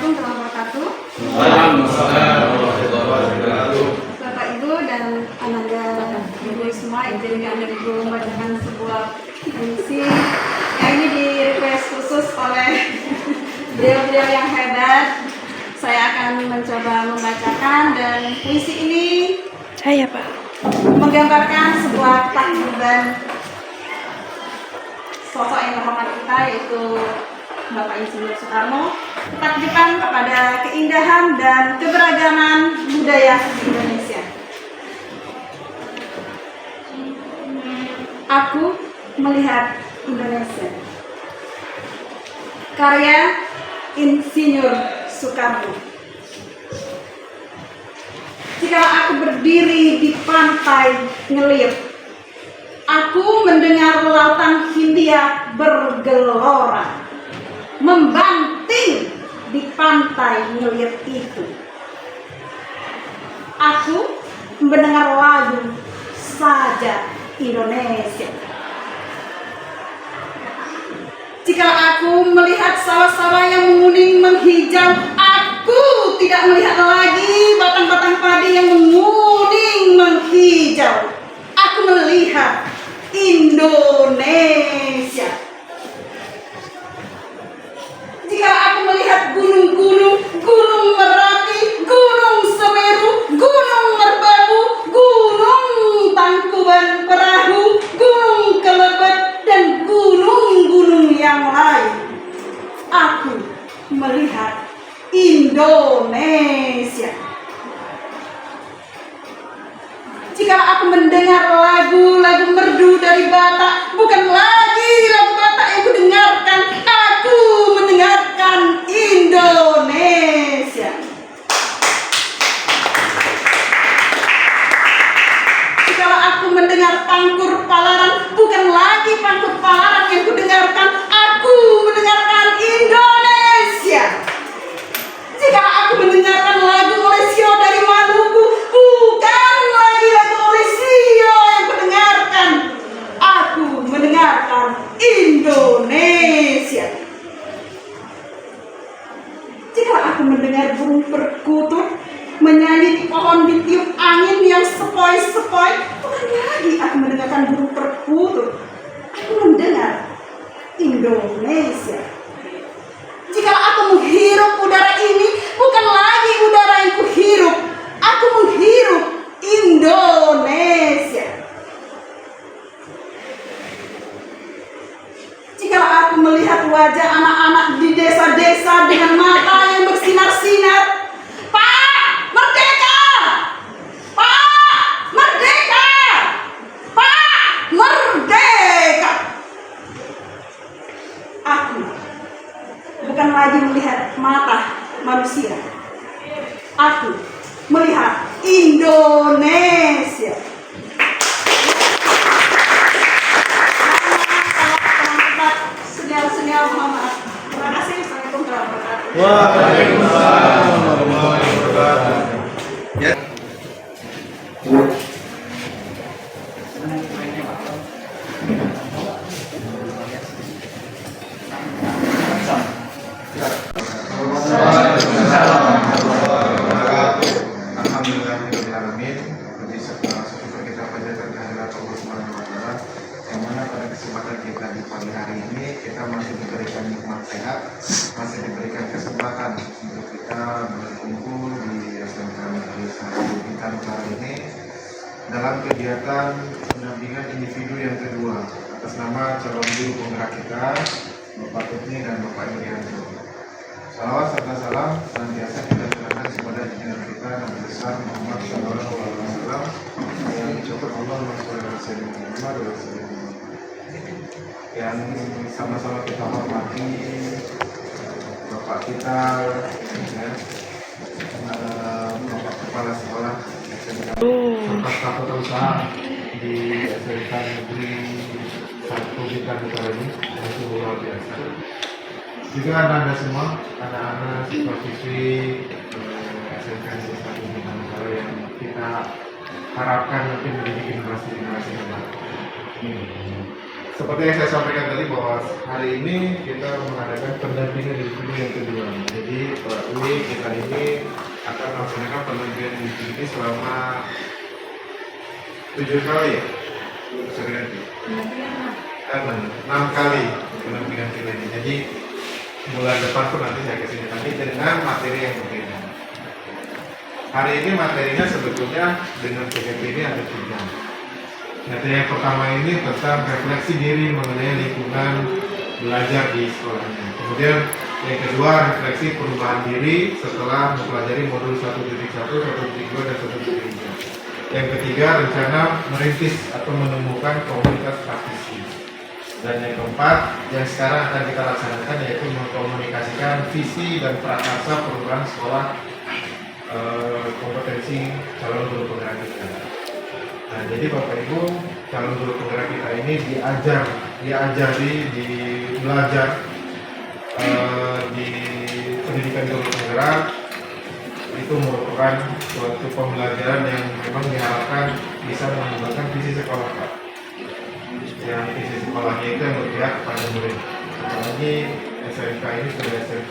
Assalamualaikum warahmatullahi wabarakatuh. Waalaikumsalam warahmatullahi wabarakatuh. Bapak Ibu dan Ananda Ibu semua, izinkan dari Ibu membacakan sebuah puisi yang ini di request khusus oleh beliau-beliau yang hebat. Saya akan mencoba membacakan, dan puisi ini Saya Pak. menggambarkan sebuah takjuban sosok yang terhormat kita, yaitu Bapak Insinyur Soekarno. Takjuban kepada keindahan dan keberagaman budaya di Indonesia. Aku melihat Indonesia. Karya Insinyur Soekarno. Jika aku berdiri di pantai Ngelir, aku mendengar lautan Hindia bergelora, membanting di pantai Ngelir itu. Aku mendengar lagu Saja Indonesia. Jika aku melihat sawah-sawah yang menguning menghijau, aku tidak melihat lagi batang-batang padi yang menguning menghijau. Aku melihat Indonesia. Jika aku melihat gunung-gunung, Gunung Merapi, Gunung Semeru, Gunung Merbabu, Gunung Tangkuban Perahu, Gunung Kelebet, dan gunung-gunung yang lain, aku melihat Indonesia. Jika aku mendengar lagu-lagu merdu dari Batak, bukan lagi lagu Batak yang kudengarkan, aku mendengarkan Indonesia. Jika aku mendengar Pangkur Palaran, bukan lagi Pangkur Palaran yang kudengarkan, aku mendengarkan Indonesia. Jika aku mendengarkan lagu Olesio dari Maluku, bukan lagi lagu Olesio yang kudengarkan, aku mendengarkan Indonesia. Jika aku mendengar burung perkutut menyanyi di pohon ditiup angin yang sepoi-sepoi, bukan lagi aku mendengarkan burung perkutut, aku mendengar Indonesia. Jika aku menghirup udara ini, bukan lagi udara yang kuhirup, aku menghirup Indonesia. Jika aku melihat wajah anak-anak di desa-desa dengan mata yang bersinar-sinar, Pak, merdeka! Pak, merdeka! Pak, merdeka! Aku bukan lagi melihat mata manusia, aku melihat Indonesia. Senior, mohon maaf. Terima kasih. Assalamualaikum warahmatullahi wabarakatuh. Waalaikumsalam warahmatullahi wabarakatuh. Ya. Alhamdulillahirobbilalamin. Puji serta syukur kita panjatkan kehadirat Allah Subhanahu wa taala, yang mana pada kesempatan kita di pagi hari ini kita masih diberikan nikmat sehat, masih diberikan kesempatan untuk kita berkumpul di SMK Negeri 1 Bintan Utara ini dalam kegiatan pendampingan individu yang kedua atas nama calon guru penggerak kita, Bapak Tutni dan Bapak Irianto. Salawat serta salam senantiasa kita serahkan kepada junjungan kita Nabi besar Muhammad Shallallahu Alaihi Wasallam yang dicatat Allah yang sama-sama kita hormati Bapak kita, ya, Bapak Kepala Sekolah SMK Staf Usaha di SMK Negeri 1 Bintan Utara ini, itu luar biasa. Juga Anda semua, anak-anak siswa-siswi SMK Negeri 1 Bintan Utara yang kita harapkan nanti menjadi generasi-generasi yang baru. Seperti yang saya sampaikan tadi bahwa hari ini kita mengadakan pendampingan individu yang kedua. Jadi Jadi UI kita ini akan melaksanakan penelitian ini selama 7 kali ya, sekitar 6 kali penelitian kita ini. Jadi bulan depan pun nanti saya kesini lagi dengan materi yang berbeda. Hari ini materinya sebetulnya dengan PKP ini ada 3. Materi yang pertama ini tentang refleksi diri mengenai lingkungan belajar di sekolahnya. Kemudian yang kedua, refleksi perubahan diri setelah mempelajari modul 1.1, 1.2, dan 1.3. Yang ketiga, rencana merintis atau menemukan komunitas praktisi. Dan yang keempat, yang sekarang akan kita laksanakan yaitu mengkomunikasikan visi dan prakarsa program sekolah kompetensi calon guru penggerak kita. Nah, jadi Bapak Ibu, calon guru penggerak kita ini belajar di pendidikan guru penggerak itu merupakan suatu pembelajaran yang memang diharapkan bisa mengembangkan visi sekolah, Pak. Yang visi sekolahnya itu yang berpihak kepada murid. Apalagi SMK ini sudah SMK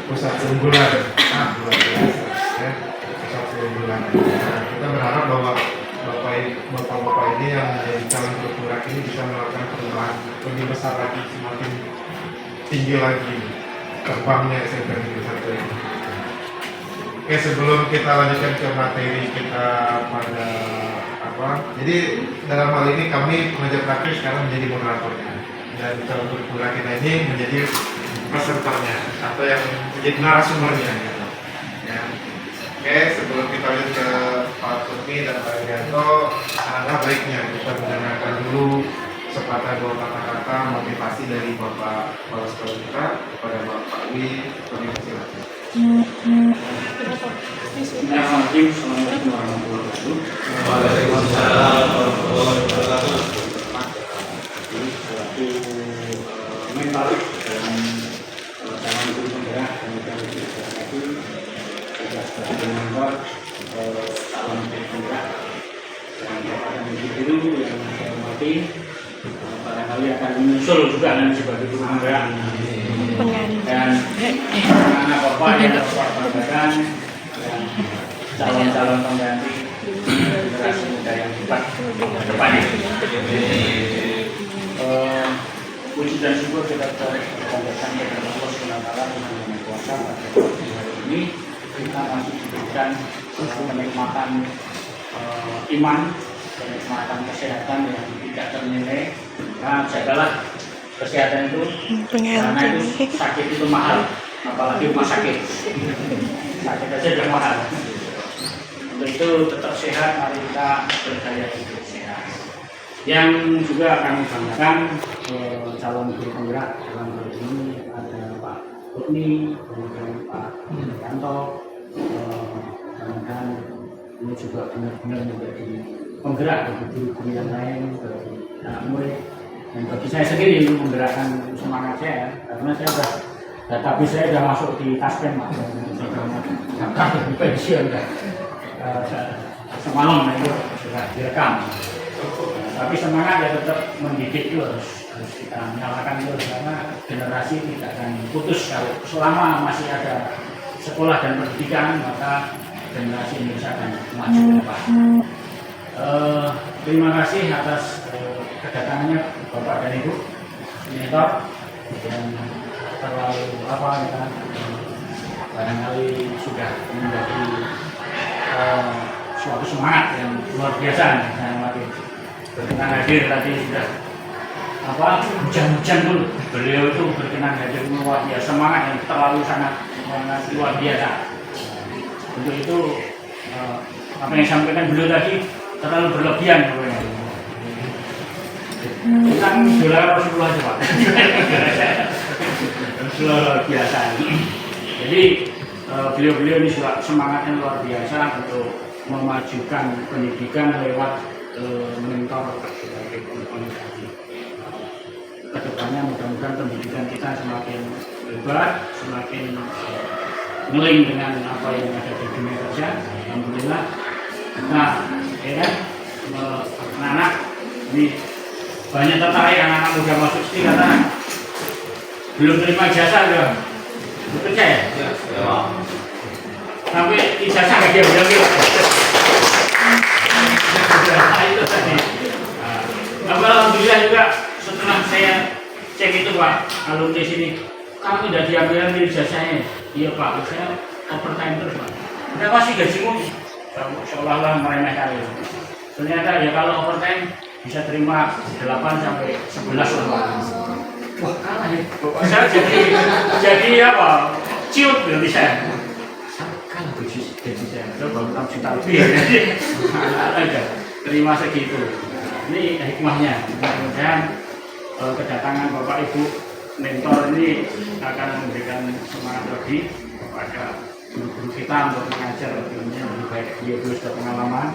pusat keunggulan, luar biasa, ya, pusat keunggulan. Nah, kita berharap bahwa bapak-bapak ini yang menjadi calon guru penggerak ini bisa melakukan perubahan lebih besar lagi, semakin tinggi lagi terbangnya SMK Negeri 1 ini. Oke, sebelum kita lanjutkan ke materi kita pada jadi dalam hal ini kami pengajar praktis sekarang menjadi moderatornya, dan calon guru penggerak kita ini menjadi pesertanya atau yang menjadi narasumbernya gitu. Ya. Oke, sebelum kita lanjut ke Pak Tutmi dan Pak Rianto, ada baiknya kita mendengarkan dulu sepatah dua kata-kata motivasi dari Bapak Kepala Sekolah kita kepada Bapak Wi. Kami persilakan. Bismillahirrahmanirrahim. Assalamualaikum warahmatullahi wabarakatuh. Waalaikumsalam warahmatullahi wabarakatuh. Ini selaku mentor dalam calon guru penggerak dan calon guru penggerak itu juga sebagai mentor calon guru penggerak dan kepada guru yang saya hormati, barangkali akan menyusul juga nanti sebagai guru penggerak dan anak bapak yang bapak banggakan dan calon-calon pengganti generasi muda yang cepat ke depannya. Puji dan syukur kita panjatkan kepada Allah SWT yang Maha Kuasa pada hari ini kita masih diberikan kenikmatan iman, kenikmatan kesehatan yang tidak ternilai. Nah, jagalah kesehatan itu, karena itu sakit itu mahal, apalagi rumah sakit. Sakit aja udah mahal. Untuk itu tetap sehat, mari kita bergaya hidup sehat. Yang juga kami banggakan calon guru penggerak dalam hal ini ada Pak Tutmi, kemudian Pak Rianto, mudah-mudahan ini juga benar-benar menjadi penggerak bagi guru-guru yang lain, bagi anak murid, dan bagi saya sendiri menggerakkan semangat saya, karena saya sudah tapi saya sudah masuk di taspen, Pak. Saya di pensiun kan. Semalam itu sudah direkam. Tapi semangat ya tetap mendidik itu harus kita nyalakan terus, karena generasi tidak akan putus kalau selama masih ada sekolah dan pendidikan, maka generasi Indonesia akan maju ke depan. Terima kasih atas kedatangannya Bapak dan Ibu mentor yang terlalu barangkali sudah menjadi suatu semangat yang luar biasa. Saya makin berkenan hadir tadi sudah hujan-hujan pun beliau itu berkenan hadir, luar biasa, semangat yang terlalu sangat luar biasa. Untuk itu apa yang disampaikan beliau tadi terlalu berlebihan pokoknya. Tentang idola Rasulullah aja, Pak. Luar biasa. Jadi beliau-beliau ini juga semangatnya luar biasa untuk memajukan pendidikan lewat mentor sebagai komunikasi. Kedepannya mudah-mudahan pendidikan kita semakin lebar, semakin ngeling dengan apa yang ada di dunia kerja. Alhamdulillah. Nah, anak-anak ini banyak tertarik, anak-anak muda masuk sini karena belum terima jasa ya. Bekerja ya? Ya. Sampai ijazah nggak dia bilang gitu. Itu tadi. Nah, alhamdulillah juga setelah saya cek itu Pak, alumni sini, kamu udah diambil ijazahnya? Iya Pak, saya overtime terus Pak. Berapa sih gajimu? Seolah-olah meremehkan itu. Ternyata ya kalau overtime bisa terima 8 sampai 11 lah. Wah kalah ya. Saya jadi apa? Ciut berarti saya. Kalah gaji saya. Saya baru 6 juta lebih. Jadi ada terima segitu. Ini hikmahnya. Mudah-mudahan kedatangan Bapak Ibu mentor ini akan memberikan semangat lebih kepada guru-guru kita untuk mengajar ilmunya lebih baik. Dia dulu sudah pengalaman.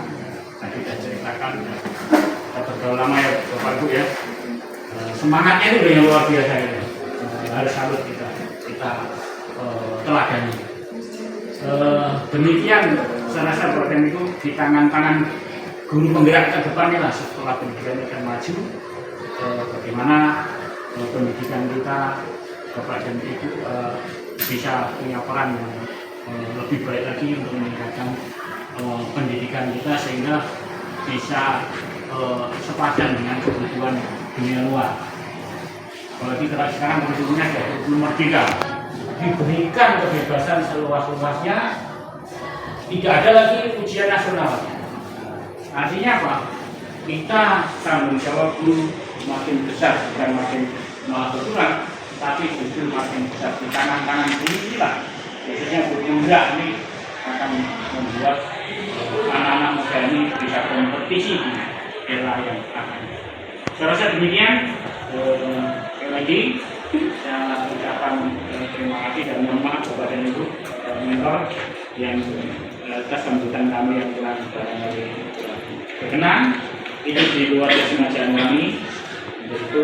Tadi sudah ceritakan, kita berdoa lama ya Bapak Ibu ya. Semangatnya itu yang luar biasa ya. Harus salut kita teladani. Demikian saya rasa program itu di tangan-tangan guru penggerak ke depannya lah setelah pendidikan akan maju. Bagaimana pendidikan kita Bapak dan Ibu bisa punya peran yang lebih baik lagi untuk meningkatkan pendidikan kita sehingga bisa sepadan dengan kebutuhan dunia luar. Apalagi sekarang kondisinya belum merdeka, diberikan kebebasan seluas-luasnya, tidak ada lagi ujian nasional. Artinya apa? Kita tanggung jawab makin besar, bukan makin malah berkurang, tapi justru makin besar di tangan-tangan inilah. Biasanya Bu Indra ini akan membuat anak-anak muda ini bisa kompetisi di era yang akan. Saya rasa demikian. Sekali lagi saya ucapkan terima kasih dan mohon maaf kepada Ibu mentor yang atas sambutan kami yang telah berkenan. Ini di luar kesengajaan kami, yaitu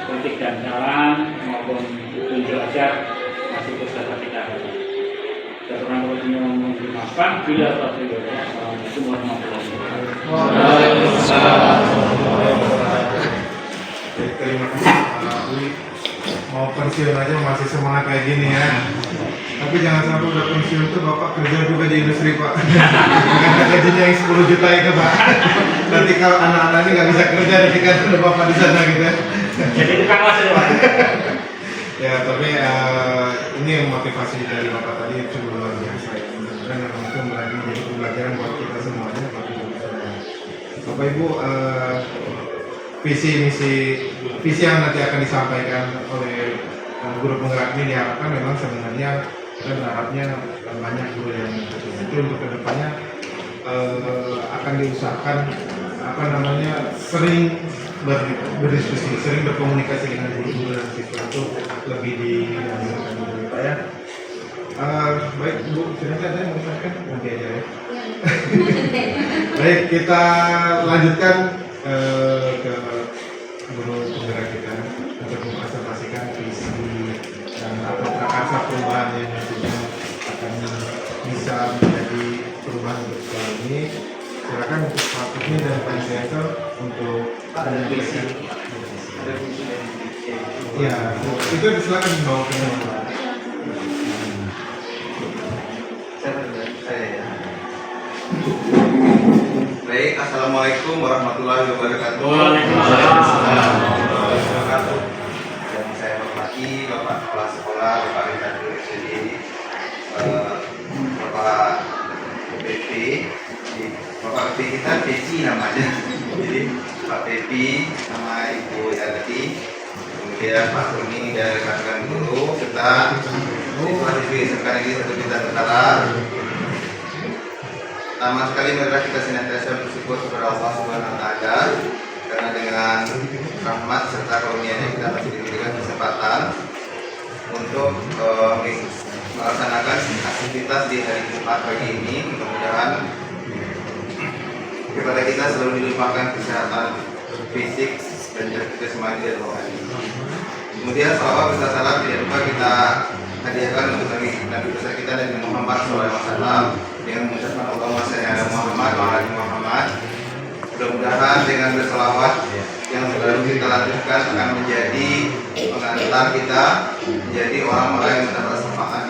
kritik dan saran maupun tunjuk ajar masih terus dapat kita lakukan. Kurang lebihnya mohon dimaafkan. Bila terlalu banyak, Assalamualaikum warahmatullahi wabarakatuh. Terima kasih Pak Uli. Mau pensiun aja masih semangat kayak gini ya. Tapi jangan sampai udah pensiun tuh Bapak kerja juga di industri Pak. Dengan gajinya yang 10 juta itu Pak. Nanti kalau anak-anak ini nggak bisa kerja nanti kan udah Bapak di sana gitu. Jadi tukang las ya Pak. Ya tapi ini motivasi dari Bapak tadi itu luar biasa ya. Mudah-mudahan memang itu menjadi pembelajaran buat kita semuanya. Bapak Ibu, visi yang nanti akan disampaikan oleh guru penggerak ini diharapkan memang sebenarnya kita berharapnya banyak guru yang itu untuk kedepannya akan diusahakan sering berdiskusi, sering berkomunikasi dengan guru-guru dan siswa itu lebih dilakukan dulu Pak ya. Baik Bu, silakan saya mau sampaikan nanti aja ya. Baik, kita lanjutkan ke guru penggerak kita untuk mempresentasikan visi dan atau prakarsa perubahan yang nantinya akan bisa menjadi perubahan untuk sekolah ini. Silakan untuk Pak Kudni dan Pak Insinyur untuk visi. Ya, itu silakan dibawa ke mana? Baik, assalamualaikum warahmatullahi wabarakatuh. Waalaikumsalam. Yang saya hormati Bapak Kepala Sekolah, Bapak Ridwan Sudi, Bapak BP, Bapak BP kita Peci namanya. Jadi Pak BP sama Ibu Yanti, kemudian Pak Kudni dan rekan-rekan guru serta siswa-siswi sekarang ini satu kita setara. Pertama sekali marilah kita senantiasa bersyukur kepada Allah Subhanahu wa Ta'ala karena dengan rahmat serta karunia-Nya kita masih diberikan kesempatan untuk melaksanakan aktivitas di hari Jumat pagi ini. Mudah-mudahan kepada kita selalu dilimpahkan kesehatan fisik dan juga jasmani dan rohani. Kemudian salawat serta salam tidak lupa kita hadiahkan untuk Nabi besar kita Nabi Muhammad SAW dengan mengucapkan Allahumma shalli ala Muhammad wa ala Muhammad. Mudah-mudahan dengan berselawat yang selalu kita lakukan akan menjadi pengantar kita menjadi orang-orang yang mendapat syafaat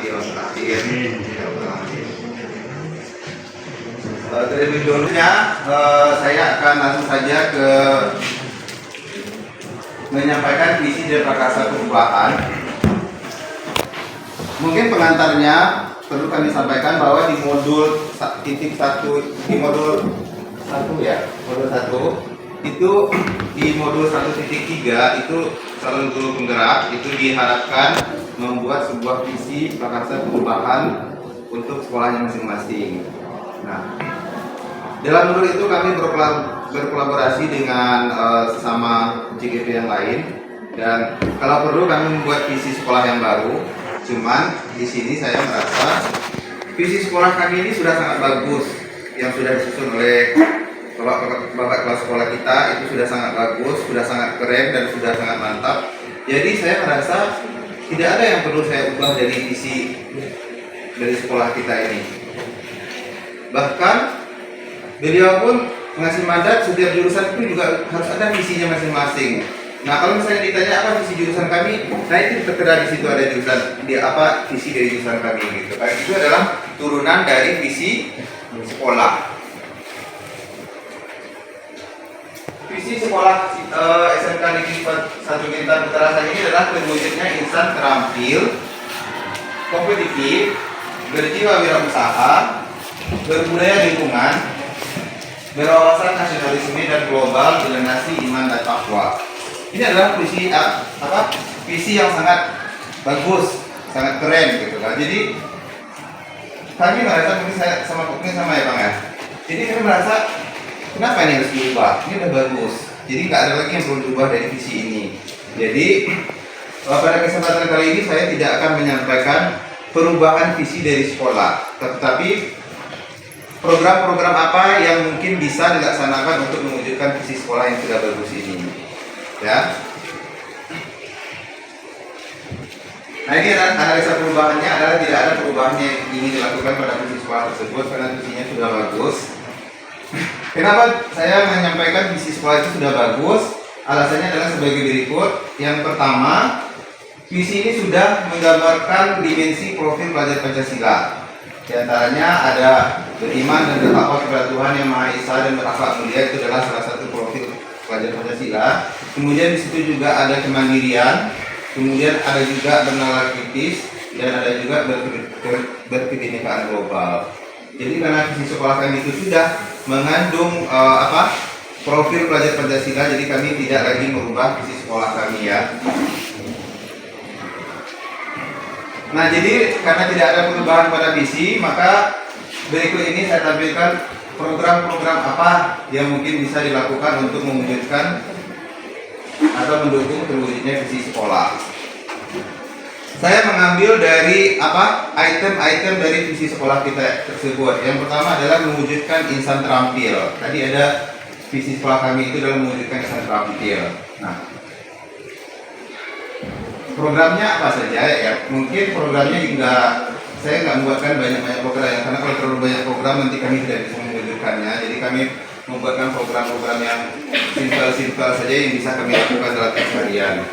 terlebih dulunya saya akan langsung saja ke menyampaikan visi dan prakarsa perubahan. Mungkin pengantarnya perlu kami sampaikan bahwa di modul titik 1 di modul 1 ya, modul 1 itu di modul 1.3 itu salah satu penggerak itu diharapkan membuat sebuah visi prakarsa perubahan untuk sekolahnya masing-masing. Nah, dalam modul itu kami berkolaborasi dengan sesama JGP yang lain, dan kalau perlu kami membuat visi sekolah yang baru. Cuman di sini saya merasa visi sekolah kami ini sudah sangat bagus, yang sudah disusun oleh bapak kelas sekolah kita itu sudah sangat bagus, sudah sangat keren dan sudah sangat mantap. Jadi saya merasa tidak ada yang perlu saya ubah dari visi dari sekolah kita ini. Bahkan beliau pun mengasih mandat setiap jurusan itu juga harus ada visinya masing-masing. Nah, kalau misalnya ditanya apa visi jurusan kami, nah itu tertera di situ ada jurusan apa visi dari jurusan kami gitu. Nah, itu adalah turunan dari visi sekolah. Visi sekolah SMK Negeri 1 Bintan Utara ini adalah terwujudnya insan terampil, kompetitif, berjiwa wirausaha, berbudaya lingkungan, berwawasan nasionalisme dan global, generasi iman dan takwa. Ini adalah visi visi yang sangat bagus, sangat keren gitu kan. Jadi kami merasa mungkin sama ya Bang ya. Jadi kami merasa kenapa ini harus diubah? Ini udah bagus. Jadi nggak ada lagi yang perlu diubah dari visi ini. Jadi pada kesempatan kali ini saya tidak akan menyampaikan perubahan visi dari sekolah, tetapi program-program apa yang mungkin bisa dilaksanakan untuk mewujudkan visi sekolah yang sudah bagus ini, ya. Nah, ini analisa perubahannya adalah tidak ada perubahan yang ingin dilakukan pada visi sekolah tersebut karena visinya sudah bagus. Kenapa saya menyampaikan visi sekolah itu sudah bagus? Alasannya adalah sebagai berikut. Yang pertama, visi ini sudah menggambarkan dimensi profil pelajar Pancasila. Di antaranya ada beriman dan bertakwa kepada Tuhan Yang Maha Esa dan berakhlak mulia, itu adalah salah satu profil pelajar Pancasila. Kemudian di situ juga ada kemandirian, kemudian ada juga bernalar kritis, dan ada juga berkebinekaan global. Jadi karena visi sekolah kami itu sudah mengandung profil pelajar Pancasila, jadi kami tidak lagi merubah visi sekolah kami ya. Nah, jadi karena tidak ada perubahan pada visi, maka berikut ini saya tampilkan program-program apa yang mungkin bisa dilakukan untuk mewujudkan atau mendukung terwujudnya visi sekolah. Saya mengambil dari item-item dari visi sekolah kita tersebut. Yang pertama adalah mewujudkan insan terampil. Tadi ada visi sekolah kami itu adalah mewujudkan insan terampil. Nah, programnya apa saja ya? Mungkin programnya saya nggak membuatkan banyak-banyak program ya, karena kalau terlalu banyak program nanti kami tidak bisa mewujudkannya. Jadi kami membuatkan program-program yang simpel-simpel saja yang bisa kami lakukan dalam keseharian.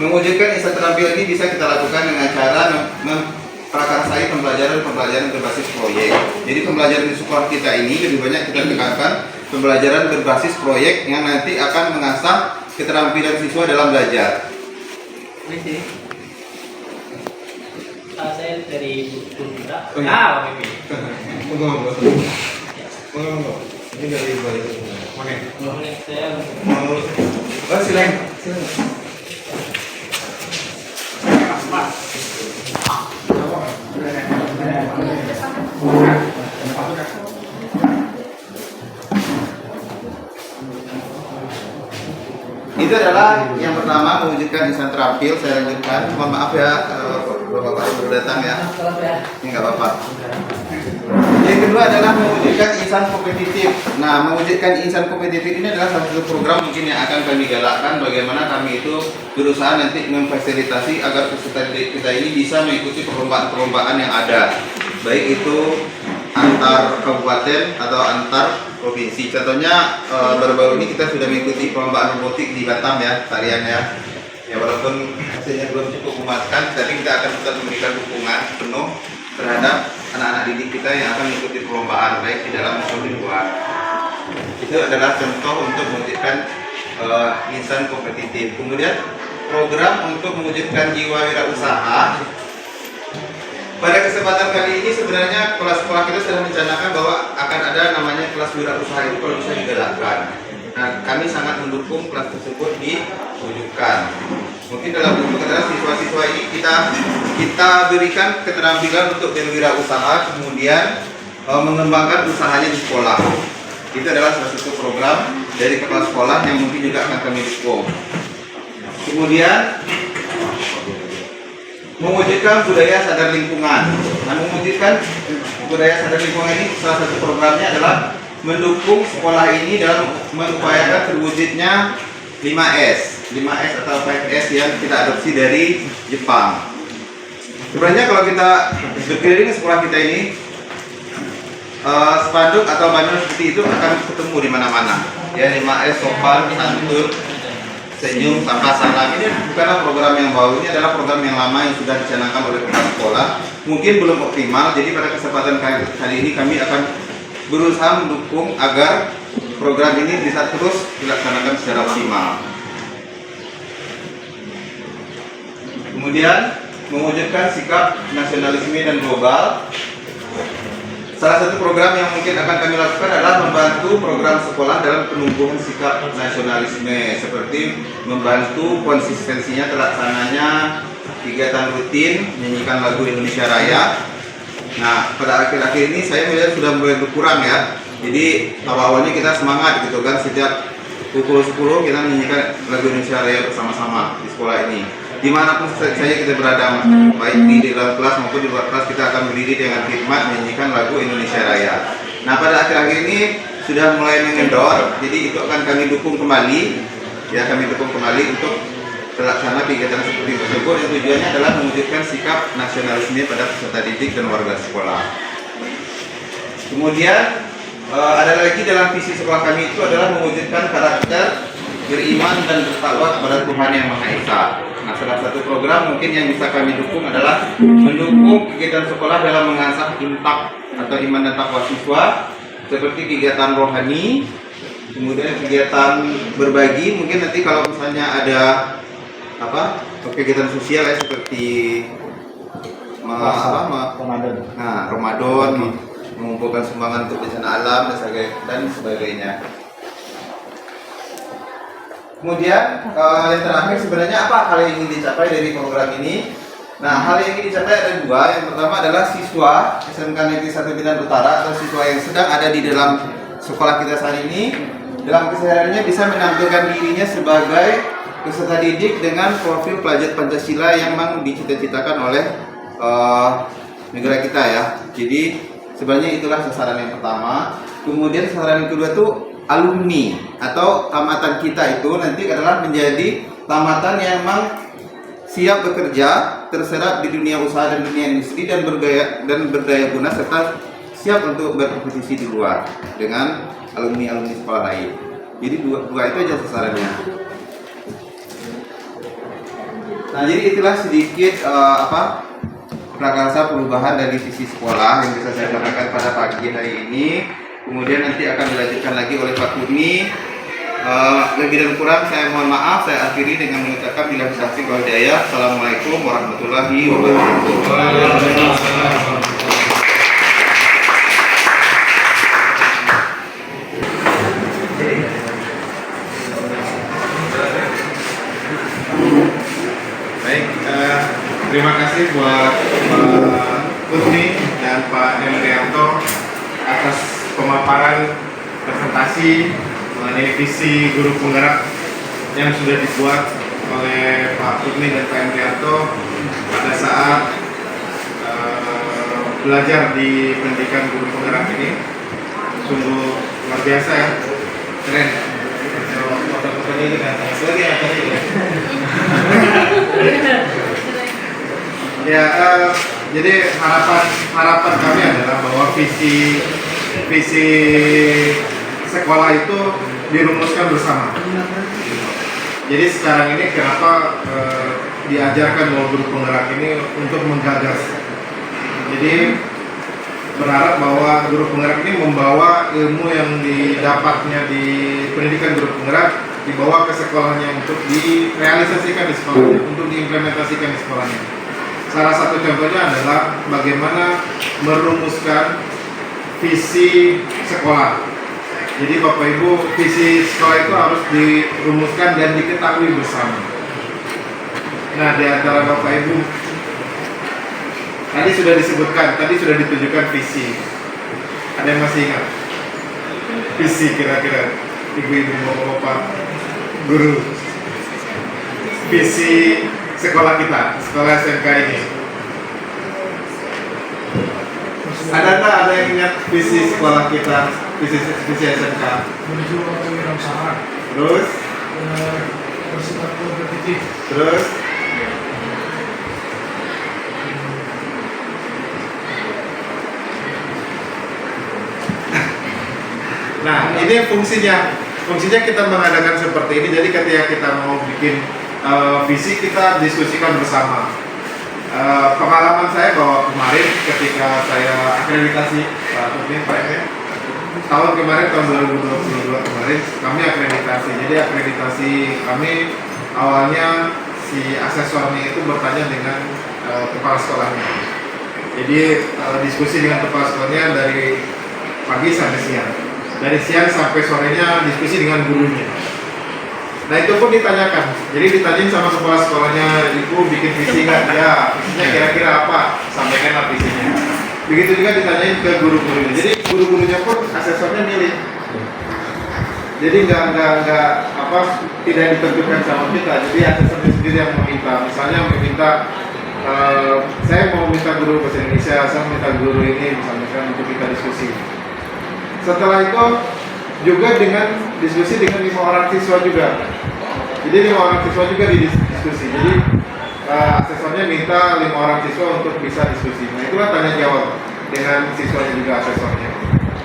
Mewujudkan insan terampil ini bisa kita lakukan dengan cara memprakarsai pembelajaran berbasis proyek. Jadi pembelajaran di sekolah kita ini lebih banyak kita tekankan pembelajaran berbasis proyek yang nanti akan mengasah keterampilan siswa dalam belajar. Saya dari Guru Kita. Oh, iya. Pak Pipi. Monggo. Ini dari balik. Oke. Boleh saya. Oh, silakan. Mas. Itu adalah yang pertama, mewujudkan insan terampil. Saya lanjutkan. Mohon maaf ya Bapak yang baru datang ya. Ini nggak apa-apa. Yang kedua adalah mewujudkan insan kompetitif. Nah, mewujudkan insan kompetitif ini adalah salah satu program mungkin yang akan kami galakkan. Bagaimana kami itu berusaha nanti memfasilitasi agar peserta didik kita ini bisa mengikuti perlombaan-perlombaan yang ada, baik itu antar kabupaten atau antar provinsi. Contohnya baru-baru ini kita sudah mengikuti perlombaan robotik di Batam ya, tarian ya. Ya walaupun hasilnya belum cukup memuaskan, tapi kita akan tetap memberikan dukungan penuh terhadap anak-anak didik kita yang akan mengikuti perlombaan baik di dalam maupun di luar. Itu adalah contoh untuk mewujudkan insan kompetitif. Kemudian program untuk mewujudkan jiwa wirausaha. Pada kesempatan kali ini sebenarnya kelas sekolah kita sudah merencanakan bahwa akan ada namanya kelas wirausaha itu kalau bisa digalakkan. Nah, kami sangat mendukung kelas tersebut diwujudkan. Mungkin dalam bentuk adalah siswa-siswa ini kita berikan keterampilan untuk berwirausaha, kemudian mengembangkan usahanya di sekolah. Itu adalah salah satu program dari kepala sekolah yang mungkin juga akan kami dukung. Kemudian mewujudkan budaya sadar lingkungan. Nah, mewujudkan budaya sadar lingkungan ini salah satu programnya adalah mendukung sekolah ini dalam mengupayakan terwujudnya 5S atau 5S yang kita adopsi dari Jepang. Sebenarnya kalau kita berkeliling sekolah kita ini, spanduk atau banner seperti itu akan ketemu di mana-mana. Ya, 5S, sopan, santun, senyum, tanpa salam. Ini bukanlah program yang baru, ini adalah program yang lama yang sudah dicanangkan oleh kepala sekolah. Mungkin belum optimal, jadi pada kesempatan kali ini kami akan berusaha mendukung agar program ini bisa terus dilaksanakan secara optimal. Kemudian mewujudkan sikap nasionalisme dan global. Salah satu program yang mungkin akan kami lakukan adalah membantu program sekolah dalam penumbuhan sikap nasionalisme, seperti membantu konsistensinya terlaksananya kegiatan rutin menyanyikan lagu Indonesia Raya. Nah, pada akhir-akhir ini saya melihat sudah mulai berkurang ya. Jadi awal-awalnya kita semangat gitu kan, setiap pukul 10 kita menyanyikan lagu Indonesia Raya bersama-sama di sekolah ini. Dimanapun saja kita berada, baik di dalam kelas maupun di luar kelas, kita akan berdiri dengan khidmat menyanyikan lagu Indonesia Raya. Nah, pada akhir-akhir ini sudah mulai mengendor, jadi itu akan kami dukung kembali. Ya, kami dukung kembali untuk terlaksana kegiatan seperti tersebut yang tujuannya adalah mewujudkan sikap nasionalisme pada peserta didik dan warga sekolah. Kemudian ada lagi dalam visi sekolah kami itu adalah mewujudkan karakter beriman dan bertakwa kepada Tuhan Yang Maha Esa. Nah, salah satu program mungkin yang bisa kami dukung adalah mendukung kegiatan sekolah dalam mengasah intak atau iman dan takwa siswa, seperti kegiatan rohani, kemudian kegiatan berbagi. Mungkin nanti kalau misalnya ada kegiatan sosial ya, seperti Ramadan, mengumpulkan sumbangan untuk bencana alam dan sebagainya. Kemudian yang terakhir sebenarnya apa hal yang ingin dicapai dari program ini? Nah, hal yang ingin dicapai ada dua. Yang pertama adalah siswa SMK Negeri 1 Medan Utara atau siswa yang sedang ada di dalam sekolah kita saat ini dalam kesehariannya bisa menampilkan dirinya sebagai peserta didik dengan profil pelajar Pancasila yang memang dicita-citakan oleh negara kita ya. Jadi sebenarnya itulah sasaran yang pertama. Kemudian sasaran yang kedua tuh alumni atau tamatan kita itu nanti adalah menjadi tamatan yang memang siap bekerja, terserap di dunia usaha dan dunia industri dan berdaya guna serta siap untuk berkompetisi di luar dengan alumni sekolah lain. Jadi dua itu aja sasarannya. Nah, jadi itulah sedikit prakarsa perubahan dari visi sekolah yang bisa saya sampaikan pada pagi hari ini. Kemudian nanti akan dilanjutkan lagi oleh Pak Kurni. Lebih dan kurang saya mohon maaf. Saya akhiri dengan mengucapkan billahi taufiq wal hidayah. Assalamualaikum warahmatullahi wabarakatuh. Baik, terima kasih buat Pak Kurni dan Pak Emrianto atas pemaparan presentasi mengenai visi guru penggerak yang sudah dibuat oleh Pak Kurni dan Pak Emrianto pada saat belajar di pendidikan guru penggerak ini. Sungguh luar biasa ya, keren. Foto-foto ini kan lagi apa ini? Ya, jadi harapan kami adalah bahwa visi sekolah itu dirumuskan bersama. Jadi sekarang ini kenapa diajarkan bahwa guru penggerak ini untuk menggagas. Jadi berharap bahwa guru penggerak ini membawa ilmu yang didapatnya di pendidikan guru penggerak dibawa ke sekolahnya untuk direalisasikan di sekolahnya, untuk diimplementasikan di sekolahnya. Salah satu contohnya adalah bagaimana merumuskan visi sekolah. Jadi Bapak Ibu, visi sekolah itu harus dirumuskan dan diketahui bersama. Nah, di antara Bapak Ibu, tadi sudah disebutkan, tadi sudah ditunjukkan visi. Ada yang masih ingat? Visi kira-kira, ibu-ibu, bapak-bapak, guru. Visi sekolah kita, sekolah SMK ini. Ada yang ingat visi sekolah kita, visi SMK? Menuju kewirausahaan. Terus? Bersifat kompetitif. Terus? Nah, ini fungsinya kita mengadakan seperti ini. Jadi ketika kita mau bikin visi, kita diskusikan bersama. Pengalaman saya bahwa kemarin ketika saya akreditasi tahun kemarin, tahun 2022 kemarin kami akreditasi. Jadi akreditasi kami awalnya si asesornya itu bertanya dengan kepala sekolahnya. Jadi diskusi dengan kepala sekolahnya dari pagi sampai siang. Dari siang sampai sorenya diskusi dengan gurunya. Nah itu pun ditanyakan. Jadi ditanyain sama kepala sekolahnya, ibu bikin visi nggak? Ya, visinya kira-kira apa? Sampaikanlah visinya. Begitu juga ditanyain ke guru-gurunya. Jadi guru-gurunya pun asesornya milih. Jadi tidak ditentukan sama kita. Jadi asesornya sendiri yang meminta. Misalnya meminta, saya mau minta guru bahasa Indonesia, saya minta guru ini misalnya kan untuk kita diskusi. Setelah itu juga dengan diskusi dengan 5 orang siswa juga. Jadi 5 orang siswa juga didiskusi. Jadi asesornya minta 5 orang siswa untuk bisa diskusi. Nah itulah tanya jawab dengan siswanya juga asesornya.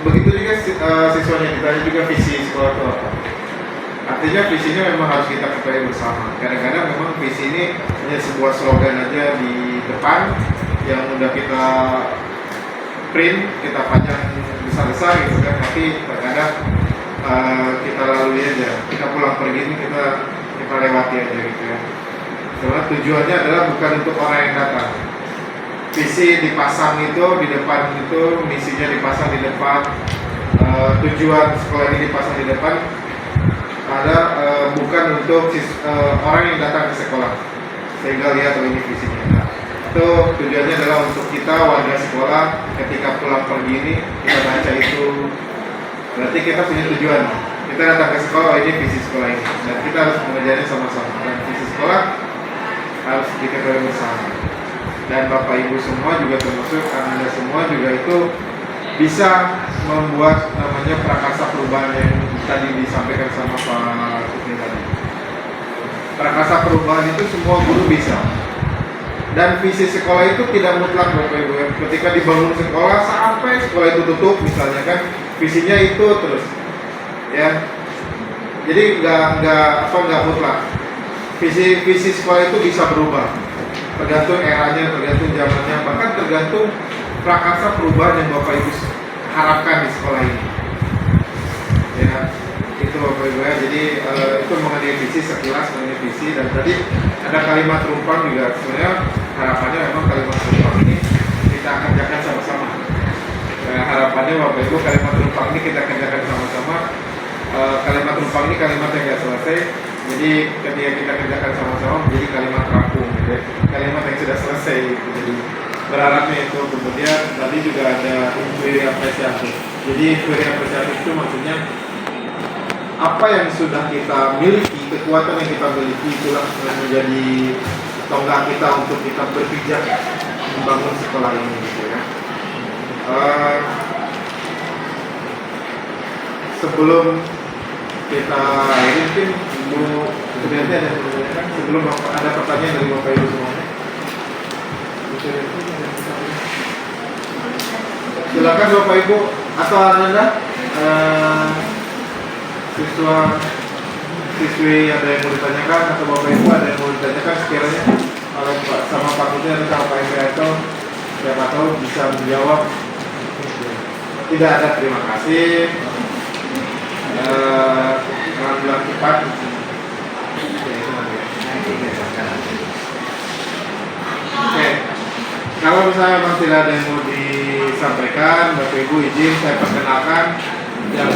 Begitu juga siswanya ditanya juga visi sekolah itu apa. Artinya visinya memang harus kita ketahui bersama. Kadang-kadang memang visi ini hanya sebuah slogan aja di depan yang udah kita print, kita panjang besar-besar gitu kan, tapi terkadang kita lalui aja, kita pulang pergi ini kita lewati aja gitu ya. Karena tujuannya adalah bukan untuk orang yang datang. Visi dipasang itu di depan itu, misinya dipasang di depan, tujuan sekolah ini dipasang di depan, ada bukan untuk orang yang datang ke sekolah sehingga lihat ini visinya. Nah, itu tujuannya adalah untuk kita warga sekolah ketika pulang pergi ini kita baca itu, berarti kita punya tujuan. Kita datang ke sekolah, ini visi sekolah ini, dan kita harus mengejarnya sama-sama. Dan visi sekolah harus diketahui bersama. Dan Bapak Ibu semua juga termasuk Anda semua juga itu bisa membuat namanya prakarsa perubahan yang tadi disampaikan sama Pak Sufmi tadi. Prakarsa perubahan itu semua guru bisa. Dan visi sekolah itu tidak mutlak Bapak Ibu. Ketika dibangun sekolah sampai sekolah itu tutup misalnya kan, visinya itu terus. Ya. Jadi nggak mutlak. Visi sekolah itu bisa berubah. Tergantung eranya, tergantung zamannya, bahkan tergantung prakarsa perubahan yang Bapak Ibu harapkan di sekolah ini. Ya, itu Bapak Ibu ya. Jadi itu mengenai visi, sekilas mengenai visi. Dan tadi ada kalimat rumpang juga. Sebenarnya harapannya memang kalimat rumpang ini kita kerjakan sama-sama. Harapannya Bapak Ibu kalimat rumpang ini kita kerjakan sama-sama. Kalimat rumpang ini kalimat yang nggak selesai. Jadi ketika kita kerjakan sama-sama menjadi kalimat rampung, gitu. Kalimat yang sudah selesai. Gitu. Jadi berharapnya itu. Kemudian tadi juga ada query apresiasi. Jadi query apresiasi itu maksudnya apa yang sudah kita miliki, kekuatan yang kita miliki itulah yang menjadi tonggak kita untuk kita berpijak membangun sekolah ini, gitu ya. Sebelum kita akhiri mungkin Bu Sudianti ada yang bertanya, sebelum ada pertanyaan dari Bapak Ibu semuanya. Bu Sudianti ada yang bertanya. Silakan Bapak Ibu atau Anda siswa siswi ada yang mau ditanyakan atau Bapak Ibu ada yang mau ditanyakan sekiranya oleh Pak sama Pak Putri atau Pak Hendrianto, siapa tahu bisa menjawab. Tidak ada, terima kasih. Alhamdulillah cepat. Oke, kalau misalnya memang tidak ada yang mau disampaikan, Bapak Ibu izin saya perkenalkan yang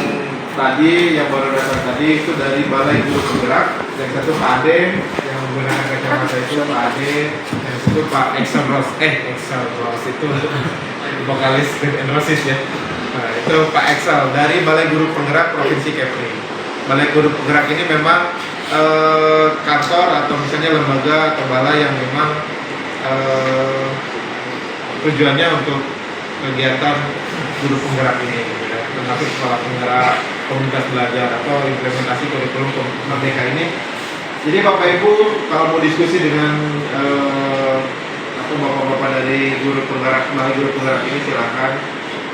tadi, yang baru datang tadi itu dari Balai Guru Penggerak. Yang satu Pak Ade, yang menggunakan kacamata itu Pak Ade, yang satu Pak Excel Rose, itu vokalis Guns N' Roses ya. Nah, itu Pak Excel dari Balai Guru Penggerak Provinsi Kepri. Balai Guru Penggerak ini memang kantor atau misalnya lembaga atau balai yang memang tujuannya untuk kegiatan guru penggerak ini, gitu ya, termasuk kepala penggerak komunitas belajar atau implementasi kurikulum Merdeka ini. Jadi Bapak Ibu kalau mau diskusi dengan atau bapak-bapak dari guru penggerak, balai guru penggerak ini silakan,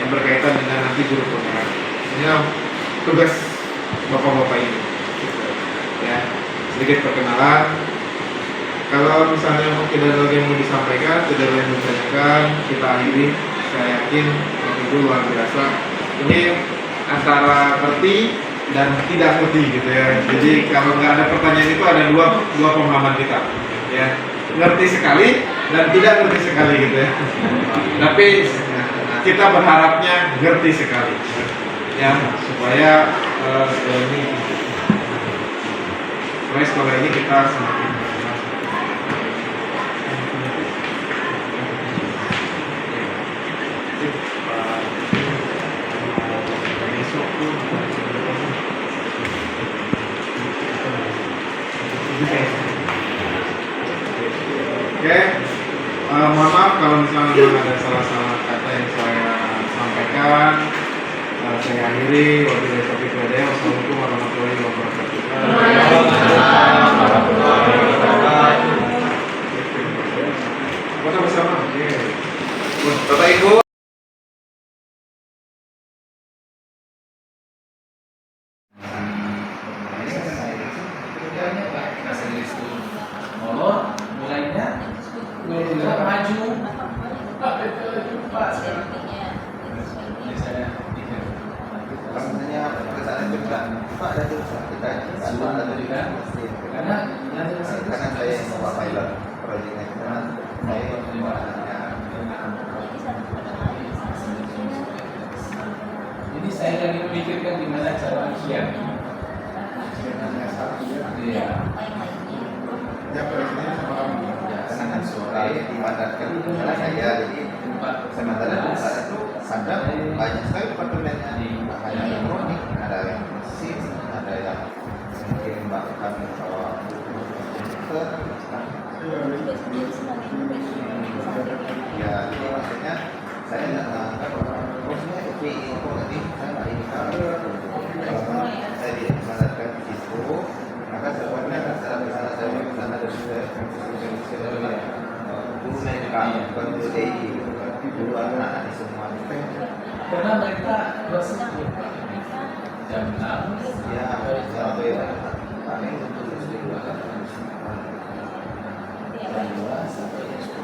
yang berkaitan dengan nanti guru penggerak. Ini tugas bapak-bapak ini. Ya, sedikit perkenalan. Kalau misalnya tidak ada lagi yang mau disampaikan, tidak ada yang mau ditanyakan, kita akhiri. Saya yakin itu luar biasa. Ini antara ngerti dan tidak ngerti gitu ya. Jadi kalau nggak ada pertanyaan itu ada dua pemahaman kita. Ya, ngerti sekali dan tidak ngerti sekali gitu ya. Tapi kita berharapnya ngerti sekali. Ya, supaya setelah ini kita semakin Oke, mohon maaf kalau misalnya memang ada salah-salah kata yang saya sampaikan. Saya akhiri. Wabillahi taufiq wal hidayah. Wassalamualaikum warahmatullahi wabarakatuh. Foto bersama. Bapak Ibu. Sebenarnya perasaan juga Pak ada tulisan kita sudah ada tulisan karena saya yang bawa pilot proyeknya karena saya yang membawaannya. Jadi saya lagi memikirkan gimana cara ujian. Iya. Ya, presiden sama Karena kan sore dimandatkan karena saya jadi sementara itu ada banyak sekali departemennya, ada elektronik, ada yang mesin, ada yang mungkin bahkan kalau ya jadi maksudnya saya nggak menganggap maksudnya oke itu nanti saya nggak ini kalau saya dimandatkan di situ maka sebenarnya secara misalnya saya di sana ada juga guru mereka bukan guru DI guru anak-anak di semua Karena mereka jam 6 ya sampai paling untuk jam 2 sampai jam